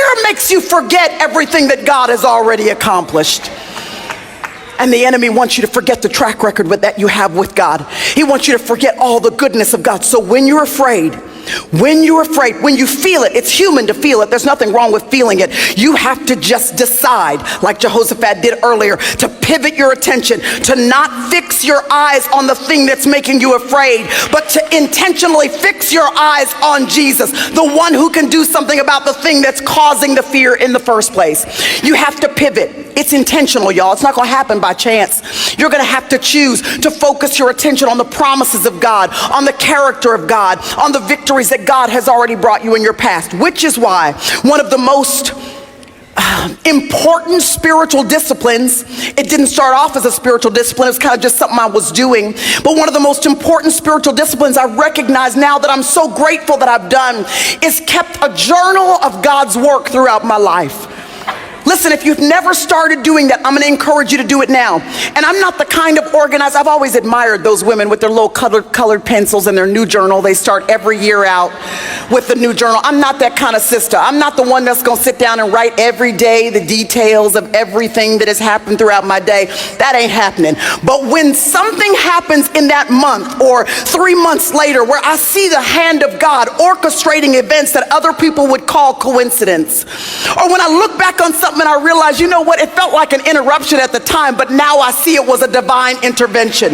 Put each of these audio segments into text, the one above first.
Fear makes you forget everything that God has already accomplished. And the enemy wants you to forget the track record that you have with God. He wants you to forget all the goodness of God. So when you're afraid, when you feel it, it's human to feel it. There's nothing wrong with feeling it. You have to just decide, like Jehoshaphat did earlier, to pivot your attention, to not fix your eyes on the thing that's making you afraid, but to intentionally fix your eyes on Jesus, the one who can do something about the thing that's causing the fear in the first place. You have to pivot. It's intentional, y'all. It's not going to happen by chance. You're going to have to choose to focus your attention on the promises of God, on the character of God, on the victories that God has already brought you in your past, which is why one of the most important spiritual disciplines, it didn't start off as a spiritual discipline, it was kind of just something I was doing, but one of the most important spiritual disciplines I recognize now that I'm so grateful that I've done is kept a journal of God's work throughout my life. Listen, if you've never started doing that, I'm going to encourage you to do it now. And I'm not the kind of organized, I've always admired those women with their little colored pencils and their new journal. They start every year out with the new journal. I'm not that kind of sister. I'm not the one that's going to sit down and write every day the details of everything that has happened throughout my day. That ain't happening. But when something happens in that month or 3 months later where I see the hand of God orchestrating events that other people would call coincidence, or when I look back on something and I realized, you know what, it felt like an interruption at the time, but now I see it was a divine intervention.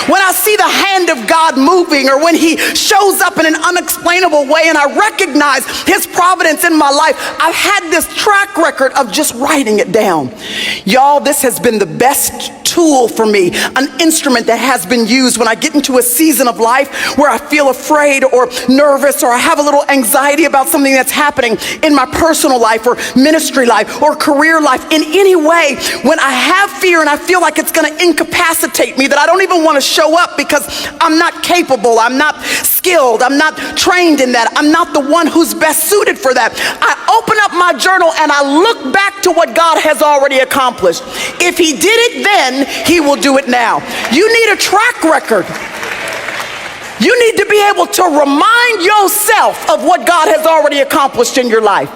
When I see the hand of God moving, or when he shows up in an unexplainable way and I recognize his providence in my life, I've had this track record of just writing it down. Y'all, this has been the best tool for me, an instrument that has been used when I get into a season of life where I feel afraid or nervous, or I have a little anxiety about something that's happening in my personal life or ministry life or career life. In any way, when I have fear and I feel like it's going to incapacitate me, that I don't even want to show up because I'm not capable, I'm not skilled, I'm not trained in that, I'm not the one who's best suited for that, I open up my journal and I look back to what God has already accomplished. If he did it then, he will do it now. You need a track record. You need to be able to remind yourself of what God has already accomplished in your life.